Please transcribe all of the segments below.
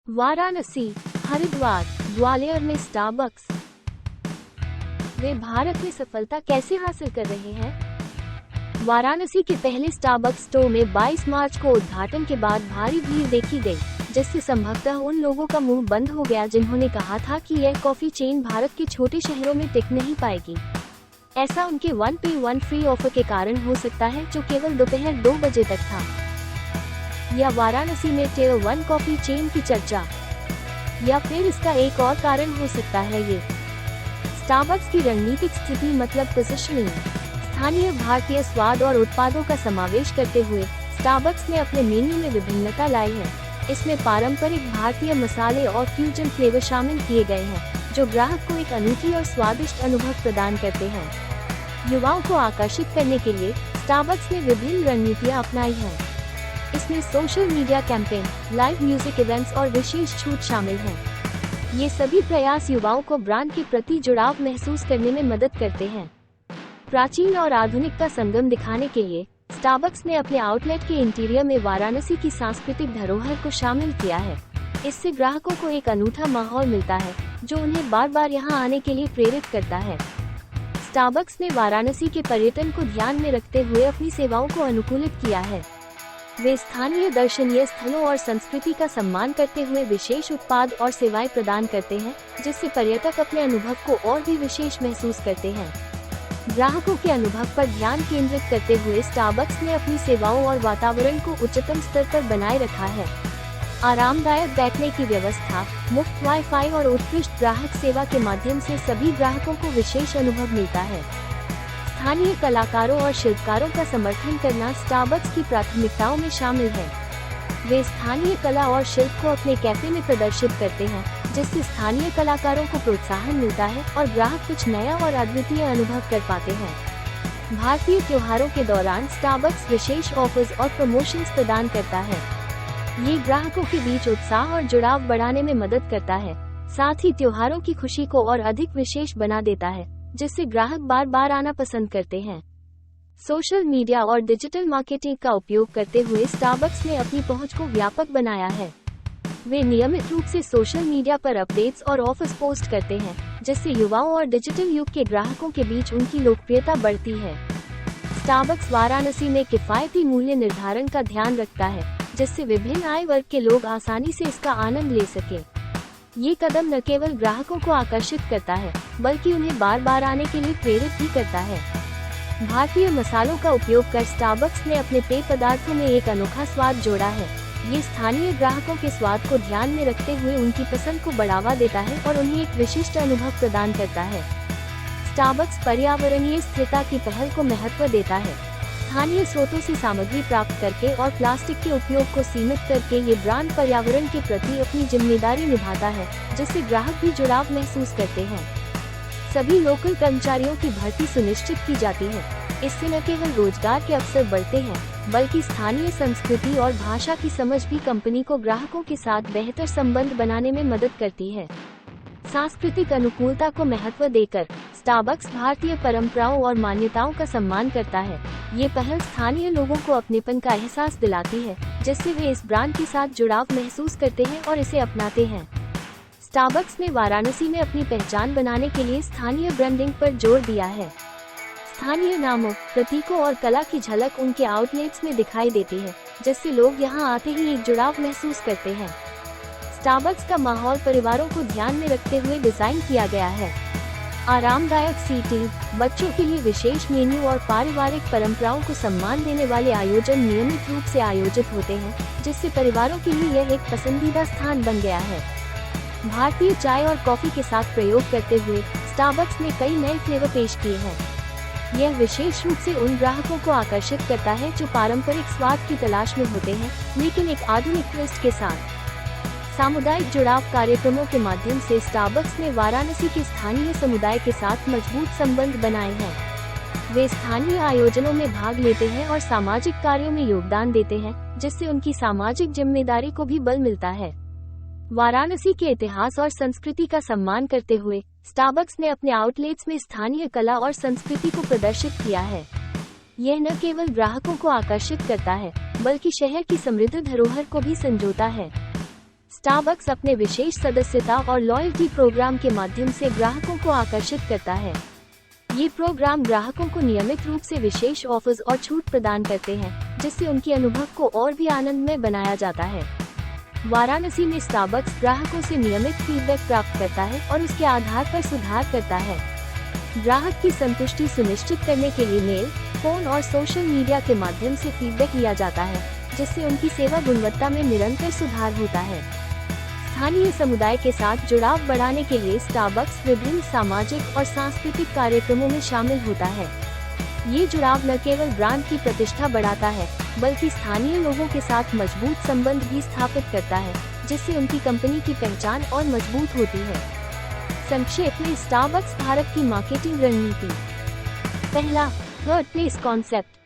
वाराणसी, हरिद्वार, ग्वालियर में स्टारबक्स। वे भारत में सफलता कैसे हासिल कर रहे हैं? वाराणसी के पहले स्टारबक्स स्टोर में 22 मार्च को उद्घाटन के बाद भारी भीड़ देखी गई, जिससे संभवतः उन लोगों का मुंह बंद हो गया जिन्होंने कहा था कि यह कॉफी चेन भारत के छोटे शहरों में टिक नहीं पाएगी। ऐसा उनके 1 पे 1 फ्री ऑफर के कारण हो सकता है, जो केवल दोपहर 2 बजे तक था। या वाराणसी में टियर 1 कॉफी चेन की चर्चा, या फिर इसका एक और कारण हो सकता है ये स्टारबक्स की रणनीतिक स्थिति, मतलब पोजिशनिंग। स्थानीय भारतीय स्वाद और उत्पादों का समावेश करते हुए स्टारबक्स ने अपने मेन्यू में विभिन्नता लाई है। इसमें पारंपरिक भारतीय मसाले और फ्यूजन फ्लेवर शामिल किए गए हैं, जो ग्राहक को एक अनूठी और स्वादिष्ट अनुभव प्रदान करते हैं। युवाओं को आकर्षित करने के लिए स्टारबक्स ने विभिन्न रणनीतियां अपनाई हैं। इसमें social media campaign, live music events और विशेष छूट शामिल हैं। ये सभी प्रयास युवाओं को ब्रांड के प्रति जुड़ाव महसूस करने में मदद करते हैं। प्राचीन और आधुनिक का संगम दिखाने के लिए स्टारबक्स ने अपने आउटलेट के इंटीरियर में वाराणसी की सांस्कृतिक धरोहर को शामिल किया है। इससे ग्राहकों को एक अनूठा माहौल मिलता है, जो उन्हें बार बार यहां आने के लिए प्रेरित करता है। स्टारबक्स ने वाराणसी के पर्यटन को ध्यान में रखते हुए अपनी सेवाओं को अनुकूलित किया है। वे स्थानीय दर्शनीय स्थलों और संस्कृति का सम्मान करते हुए विशेष उत्पाद और सेवाएं प्रदान करते हैं, जिससे पर्यटक अपने अनुभव को और भी विशेष महसूस करते हैं। ग्राहकों के अनुभव पर ध्यान केंद्रित करते हुए स्टारबक्स ने अपनी सेवाओं और वातावरण को उच्चतम स्तर पर बनाए रखा है। आरामदायक बैठने की व्यवस्था, मुफ्त वाईफाई और उत्कृष्ट ग्राहक सेवा के माध्यम से सभी ग्राहकों को विशेष अनुभव मिलता है। स्थानीय कलाकारों और शिल्पकारों का समर्थन करना स्टारबक्स की प्राथमिकताओं में शामिल है। वे स्थानीय कला और शिल्प को अपने कैफे में प्रदर्शित करते हैं, जिससे स्थानीय कलाकारों को प्रोत्साहन मिलता है और ग्राहक कुछ नया और अद्वितीय अनुभव कर पाते हैं। भारतीय त्योहारों के दौरान स्टारबक्स विशेष ऑफर्स और प्रमोशंस प्रदान करता है। ये ग्राहकों के बीच उत्साह और जुड़ाव बढ़ाने में मदद करता है, साथ ही त्योहारों की खुशी को और अधिक विशेष बना देता है, जिससे ग्राहक बार बार आना पसंद करते हैं। सोशल मीडिया और डिजिटल मार्केटिंग का उपयोग करते हुए स्टारबक्स ने अपनी पहुंच को व्यापक बनाया है। वे नियमित रूप से सोशल मीडिया पर अपडेट्स और ऑफर्स पोस्ट करते हैं, जिससे युवाओं और डिजिटल युग के ग्राहकों के बीच उनकी लोकप्रियता बढ़ती है। स्टारबक्स वाराणसी में किफायती मूल्य निर्धारण का ध्यान रखता है, जिससे विभिन्न आय वर्ग के लोग आसानी से इसका आनंद ले सके। ये कदम न केवल ग्राहकों को आकर्षित करता है, बल्कि उन्हें बार बार आने के लिए प्रेरित भी करता है। भारतीय मसालों का उपयोग कर स्टारबक्स ने अपने पेय पदार्थों में एक अनोखा स्वाद जोड़ा है। ये स्थानीय ग्राहकों के स्वाद को ध्यान में रखते हुए उनकी पसंद को बढ़ावा देता है और उन्हें एक विशिष्ट अनुभव प्रदान करता है। स्टारबक्स पर्यावरणीय स्थिरता की पहल को महत्व देता है। स्थानीय स्रोतों से सामग्री प्राप्त करके और प्लास्टिक के उपयोग को सीमित करके ये ब्रांड पर्यावरण के प्रति अपनी जिम्मेदारी निभाता है, जिससे ग्राहक भी जुड़ाव महसूस करते हैं। सभी लोकल कर्मचारियों की भर्ती सुनिश्चित की जाती है। इससे न केवल रोजगार के अवसर बढ़ते हैं, बल्कि स्थानीय संस्कृति और भाषा की समझ भी कंपनी को ग्राहकों के साथ बेहतर संबंध बनाने में मदद करती है। सांस्कृतिक अनुकूलता को महत्व देकर स्टारबक्स भारतीय परंपराओं और मान्यताओं का सम्मान करता है। ये पहल स्थानीय लोगों को अपनेपन का एहसास दिलाती है, जिससे वे इस ब्रांड के साथ जुड़ाव महसूस करते हैं और इसे अपनाते हैं। स्टारबक्स ने वाराणसी में अपनी पहचान बनाने के लिए स्थानीय ब्रांडिंग पर जोर दिया है। स्थानीय नामों, प्रतीकों और कला की झलक उनके आउटलेट्स में दिखाई देती है, जिससे लोग यहां आते ही एक जुड़ाव महसूस करते हैं। स्टारबक्स का माहौल परिवारों को ध्यान में रखते हुए डिजाइन किया गया है। आरामदायक सीटिंग, बच्चों के लिए विशेष मेन्यू और पारिवारिक परंपराओं को सम्मान देने वाले आयोजन नियमित रूप से आयोजित होते हैं, जिससे परिवारों के लिए यह एक पसंदीदा स्थान बन गया है। भारतीय चाय और कॉफी के साथ प्रयोग करते हुए स्टारबक्स ने कई नए फ्लेवर पेश किए हैं। यह विशेष रूप से उन ग्राहकों को आकर्षित करता है जो पारंपरिक स्वाद की तलाश में होते हैं, लेकिन एक आधुनिक ट्विस्ट के साथ। सामुदायिक जुड़ाव कार्यक्रमों के माध्यम से स्टारबक्स ने वाराणसी के स्थानीय समुदाय के साथ मजबूत संबंध बनाए हैं। वे स्थानीय आयोजनों में भाग लेते हैं और सामाजिक कार्यों में योगदान देते हैं, जिससे उनकी सामाजिक जिम्मेदारी को भी बल मिलता है। वाराणसी के इतिहास और संस्कृति का सम्मान करते हुए स्टारबक्स ने अपने आउटलेट्स में स्थानीय कला और संस्कृति को प्रदर्शित किया है। यह न केवल ग्राहकों को आकर्षित करता है, बल्कि शहर की समृद्ध धरोहर को भी संजोता है। स्टारबक्स अपने विशेष सदस्यता और लॉयल्टी प्रोग्राम के माध्यम से ग्राहकों को आकर्षित करता है। ये प्रोग्राम ग्राहकों को नियमित रूप से विशेष ऑफर्स और छूट प्रदान करते हैं, जिससे उनके अनुभव को और भी आनंदमय बनाया जाता है। वाराणसी में स्टारबक्स ग्राहकों से नियमित फीडबैक प्राप्त करता है और उसके आधार पर सुधार करता है। ग्राहक की संतुष्टि सुनिश्चित करने के लिए मेल, फोन और सोशल मीडिया के माध्यम से फीडबैक लिया जाता है, जिससे उनकी सेवा गुणवत्ता में निरंतर सुधार होता है। स्थानीय समुदाय के साथ जुड़ाव बढ़ाने के लिए स्टारबक्स विभिन्न सामाजिक और सांस्कृतिक कार्यक्रमों में शामिल होता है। ये जुड़ाव न केवल ब्रांड की प्रतिष्ठा बढ़ाता है, बल्कि स्थानीय लोगों के साथ मजबूत संबंध भी स्थापित करता है, जिससे उनकी कंपनी की पहचान और मजबूत होती है। संक्षेप में स्टारबक्स भारत की मार्केटिंग रणनीति। पहला, थर्ड प्लेस कॉन्सेप्ट।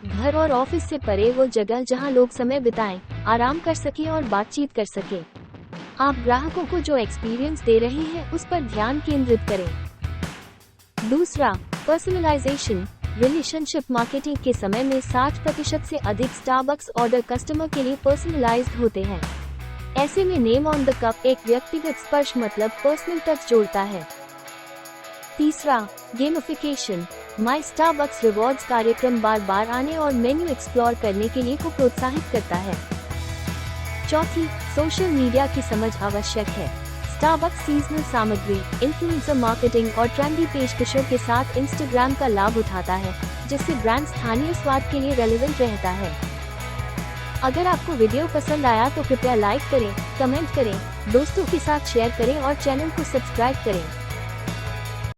घर और ऑफिस से परे वो जगह जहां लोग समय बिताएं, आराम कर सकें और बातचीत कर सकें। आप ग्राहकों को जो एक्सपीरियंस दे रहे हैं उस पर ध्यान केंद्रित करें। दूसरा, पर्सनलाइजेशन। रिलेशनशिप मार्केटिंग के समय में 60% से अधिक स्टारबक्स ऑर्डर कस्टमर के लिए पर्सनलाइज्ड होते हैं। ऐसे में नेम ऑन द कप एक व्यक्तिगत स्पर्श मतलब पर्सनल टच जोड़ता है। तीसरा, गेमिफिकेशन। माई स्टारबक्स रिवॉर्ड्स कार्यक्रम बार बार आने और मेन्यू एक्सप्लोर करने के लिए को प्रोत्साहित करता है। चौथी, सोशल मीडिया की समझ आवश्यक है। स्टारबक्स सीजनल सामग्री, इन्फ्लुएंसर मार्केटिंग और ट्रेंडी पेशकशों के साथ इंस्टाग्राम का लाभ उठाता है, जिससे ब्रांड स्थानीय स्वाद के लिए रेलेवेंट रहता है। अगर आपको वीडियो पसंद आया तो कृपया लाइक करें, कमेंट करें, दोस्तों के साथ शेयर करें और चैनल को सब्सक्राइब करें।